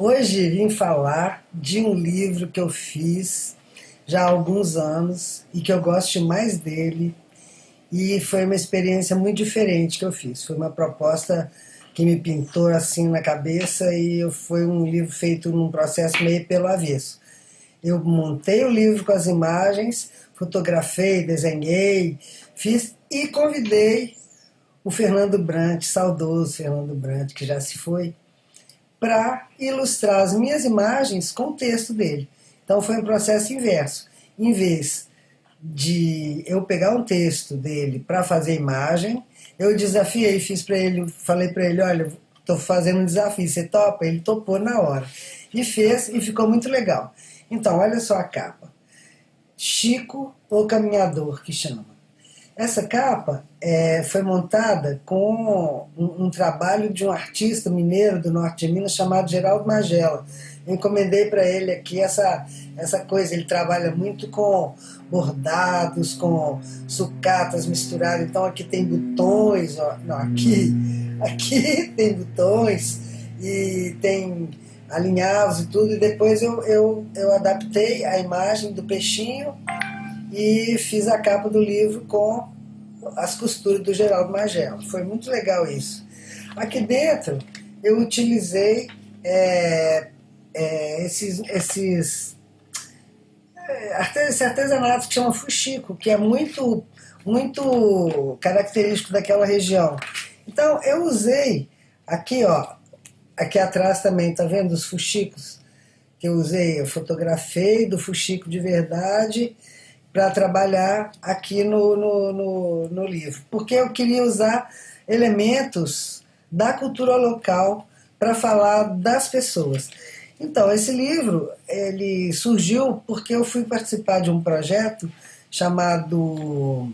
Hoje vim falar de um livro que eu fiz já há alguns anos e que eu gosto demais dele, e foi uma experiência muito diferente que eu fiz. Foi uma proposta que me pintou assim na cabeça e foi um livro feito num processo meio pelo avesso. Eu montei o livro com as imagens, fotografei, desenhei, fiz e convidei o Fernando Brant, saudoso Fernando Brant, que já se foi, para ilustrar as minhas imagens com o texto dele. Então foi um processo inverso. Em vez de eu pegar um texto dele para fazer imagem, eu desafiei, fiz para ele, falei para ele, olha, estou fazendo um desafio, você topa? Ele topou na hora. E fez, e ficou muito legal. Então, olha só a capa. Chico, o Caminhador, que chama. Essa capa foi montada com um trabalho de um artista mineiro do norte de Minas chamado Geraldo Magela. Eu encomendei para ele aqui essa coisa, ele trabalha muito com bordados, com sucatas misturadas, então aqui tem botões, ó, não, aqui tem botões e tem alinhavos e tudo, e depois eu adaptei a imagem do peixinho e fiz a capa do livro com as costuras do Geraldo Magela. Foi muito legal isso. Aqui dentro eu utilizei esse artesanato que chama fuxico, que é muito característico daquela região. Então eu usei aqui, ó, aqui atrás também, tá vendo os fuxicos que eu usei? Eu fotografei do fuxico de verdade para trabalhar aqui no livro, porque eu queria usar elementos da cultura local para falar das pessoas. Então, esse livro ele surgiu porque eu fui participar de um projeto chamado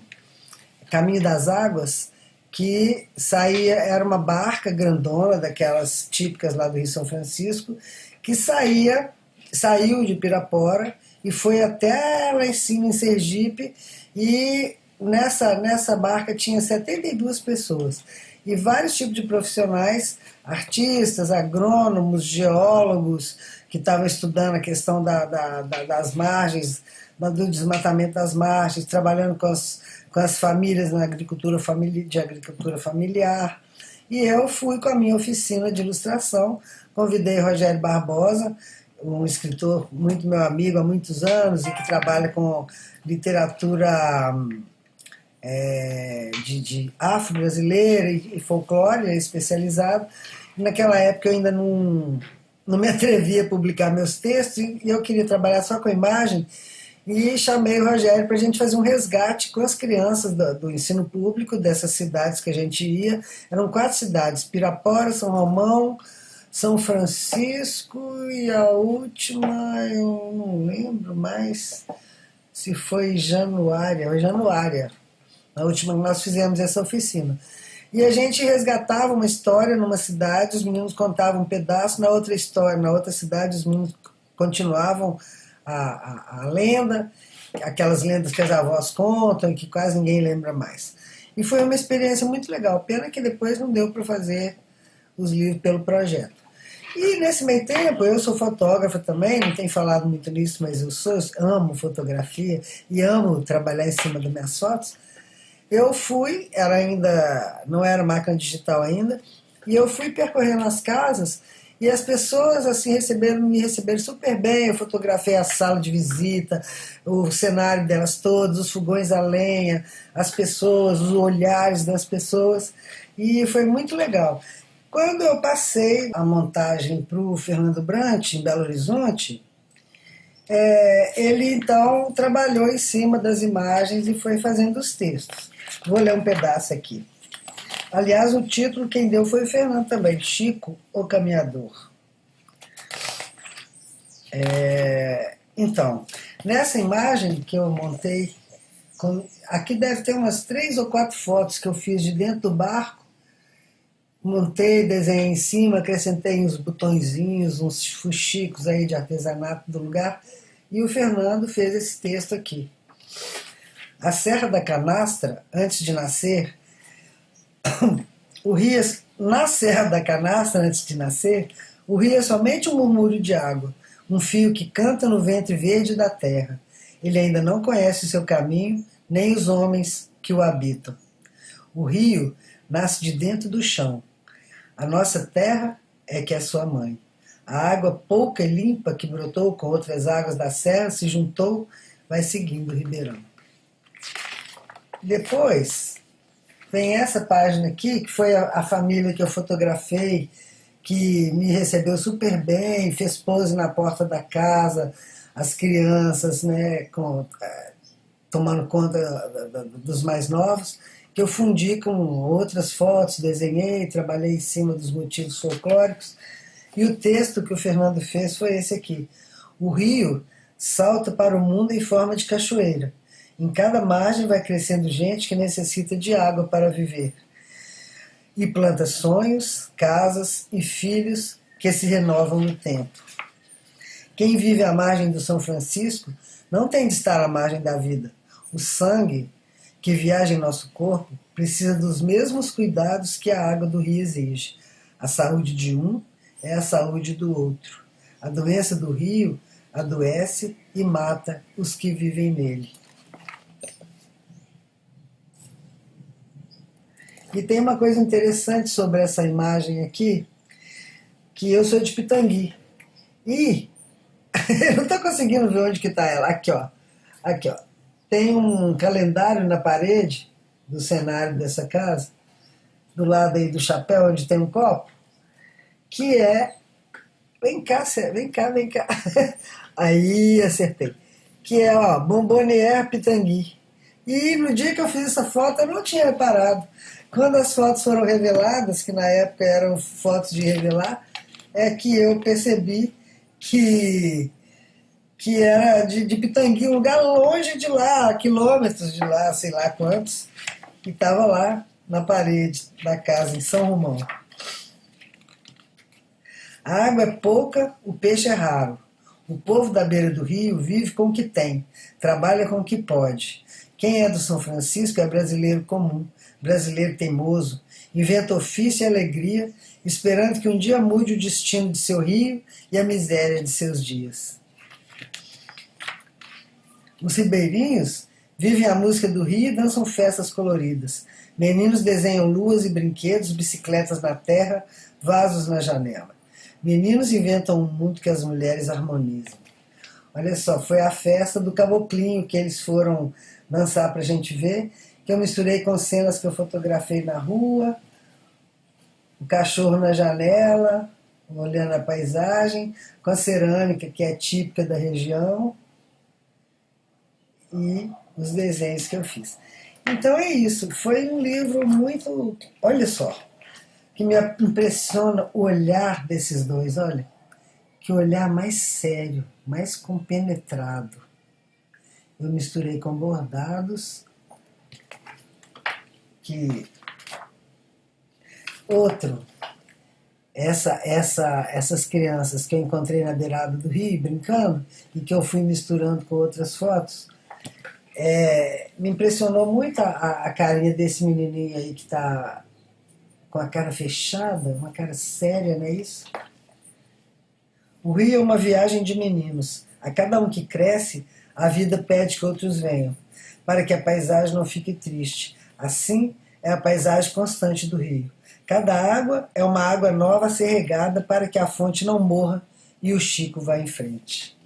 Caminho das Águas, que era uma barca grandona, daquelas típicas lá do Rio São Francisco, que saiu de Pirapora e foi até lá em cima, em Sergipe, e nessa barca tinha 72 pessoas, e vários tipos de profissionais, artistas, agrônomos, geólogos, que estavam estudando a questão das margens, do desmatamento das margens, trabalhando com as famílias na agricultura familiar. E eu fui com a minha oficina de ilustração, convidei Rogério Barbosa, um escritor muito meu amigo há muitos anos e que trabalha com literatura de afro-brasileira e folclore, é especializado. Naquela época eu ainda não me atrevia a publicar meus textos e eu queria trabalhar só com imagem, e chamei o Rogério para a gente fazer um resgate com as crianças do ensino público dessas cidades que a gente ia. Eram 4 cidades: Pirapora, São Romão, São Francisco e a última, eu não lembro mais se foi Januária. A última que nós fizemos essa oficina. E a gente resgatava uma história numa cidade, os meninos contavam um pedaço, na outra cidade os meninos continuavam a lenda, aquelas lendas que as avós contam e que quase ninguém lembra mais. E foi uma experiência muito legal, pena que depois não deu para fazer os livros pelo projeto. E nesse meio tempo, eu sou fotógrafa também, não tenho falado muito nisso, mas amo fotografia e amo trabalhar em cima das minhas fotos. Eu fui, ela ainda não era máquina digital ainda, e eu fui percorrendo as casas e as pessoas assim me receberam super bem. Eu fotografei a sala de visita, o cenário delas todas, os fogões a lenha, as pessoas, os olhares das pessoas, e foi muito legal. Quando eu passei a montagem para o Fernando Brant, em Belo Horizonte, ele então trabalhou em cima das imagens e foi fazendo os textos. Vou ler um pedaço aqui. Aliás, o título quem deu foi o Fernando também, Chico, o Caminhador. Então, nessa imagem que eu montei, aqui deve ter umas 3 ou 4 fotos que eu fiz de dentro do barco. Montei, desenhei em cima, acrescentei uns botõezinhos, uns fuxicos aí de artesanato do lugar, e o Fernando fez esse texto aqui. A Serra da Canastra, antes de nascer, na Serra da Canastra, antes de nascer, O rio é somente um murmúrio de água, um fio que canta no ventre verde da terra. Ele ainda não conhece o seu caminho, nem os homens que o habitam. O rio nasce de dentro do chão. A nossa terra é que é sua mãe. A água pouca e limpa que brotou com outras águas da serra se juntou, vai seguindo o ribeirão. Depois vem essa página aqui, que foi a família que eu fotografei, que me recebeu super bem, fez pose na porta da casa, as crianças, né, tomando conta dos mais novos, que eu fundi com outras fotos, desenhei, trabalhei em cima dos motivos folclóricos, e o texto que o Fernando fez foi esse aqui. O rio salta para o mundo em forma de cachoeira. Em cada margem vai crescendo gente que necessita de água para viver. E planta sonhos, casas e filhos que se renovam no tempo. Quem vive à margem do São Francisco não tem de estar à margem da vida. O sangue que viaja em nosso corpo precisa dos mesmos cuidados que a água do rio exige. A saúde de um é a saúde do outro. A doença do rio adoece e mata os que vivem nele. E tem uma coisa interessante sobre essa imagem aqui, que eu sou de Pitangui. E eu não estou conseguindo ver onde que está ela. Aqui, ó. Aqui, ó. Tem um calendário na parede do cenário dessa casa, do lado aí do chapéu, onde tem um copo, que é... Vem cá, vem cá, vem cá. Aí, acertei. Que é, ó, Bomboniere Pitangui. E no dia que eu fiz essa foto, eu não tinha reparado. Quando as fotos foram reveladas, que na época eram fotos de revelar, é que eu percebi que era de Pitangui, um lugar longe de lá, quilômetros de lá, sei lá quantos, que estava lá na parede da casa, em São Romão. A água é pouca, o peixe é raro. O povo da beira do rio vive com o que tem, trabalha com o que pode. Quem é do São Francisco é brasileiro comum, brasileiro teimoso, inventa ofício e alegria, esperando que um dia mude o destino de seu rio e a miséria de seus dias. Os ribeirinhos vivem a música do rio e dançam festas coloridas. Meninos desenham luas e brinquedos, bicicletas na terra, vasos na janela. Meninos inventam um mundo que as mulheres harmonizam. Olha só, foi a festa do caboclinho que eles foram dançar para a gente ver, que eu misturei com cenas que eu fotografei na rua, o cachorro na janela, olhando a paisagem, com a cerâmica que é típica da região e os desenhos que eu fiz. Então é isso, foi um livro muito, olha só, que me impressiona o olhar desses dois, olha, que olhar mais sério, mais compenetrado. Eu misturei com bordados, que outro, essas crianças que eu encontrei na beirada do rio brincando e que eu fui misturando com outras fotos, me impressionou muito a carinha desse menininho aí que está com a cara fechada, uma cara séria, não é isso? O rio é uma viagem de meninos. A cada um que cresce, a vida pede que outros venham, para que a paisagem não fique triste. Assim é a paisagem constante do rio. Cada água é uma água nova a ser regada para que a fonte não morra e o Chico vá em frente.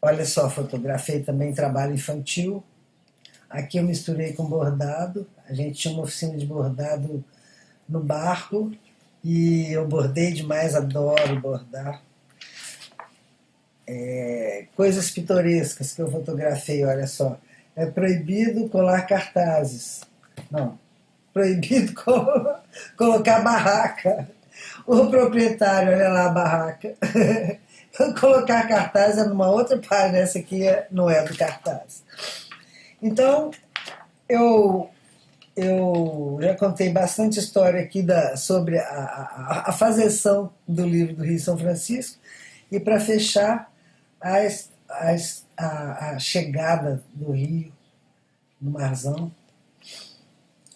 Olha só, fotografei também trabalho infantil. Aqui eu misturei com bordado. A gente tinha uma oficina de bordado no barco e eu bordei demais, adoro bordar. Coisas pitorescas que eu fotografei, olha só. É proibido colar cartazes. Não, proibido colocar barraca. O proprietário, olha lá a barraca. Colocar cartaz é numa outra página, essa aqui não é do cartaz. Então, eu já contei bastante história aqui sobre a fazeção do livro do Rio São Francisco. E para fechar, a chegada do rio, no marzão.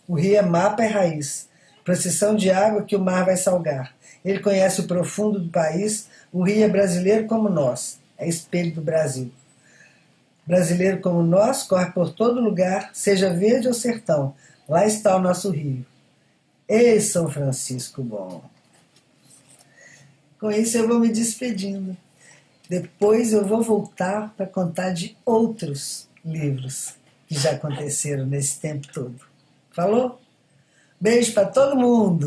O rio é mapa e raiz. procissão de água que o mar vai salgar. Ele conhece o profundo do país, o rio é brasileiro como nós, é espelho do Brasil. Brasileiro como nós, corre por todo lugar, seja verde ou sertão, lá está o nosso rio. Ei, São Francisco bom! Com isso eu vou me despedindo. Depois eu vou voltar para contar de outros livros que já aconteceram nesse tempo todo. Falou? Beijo para todo mundo!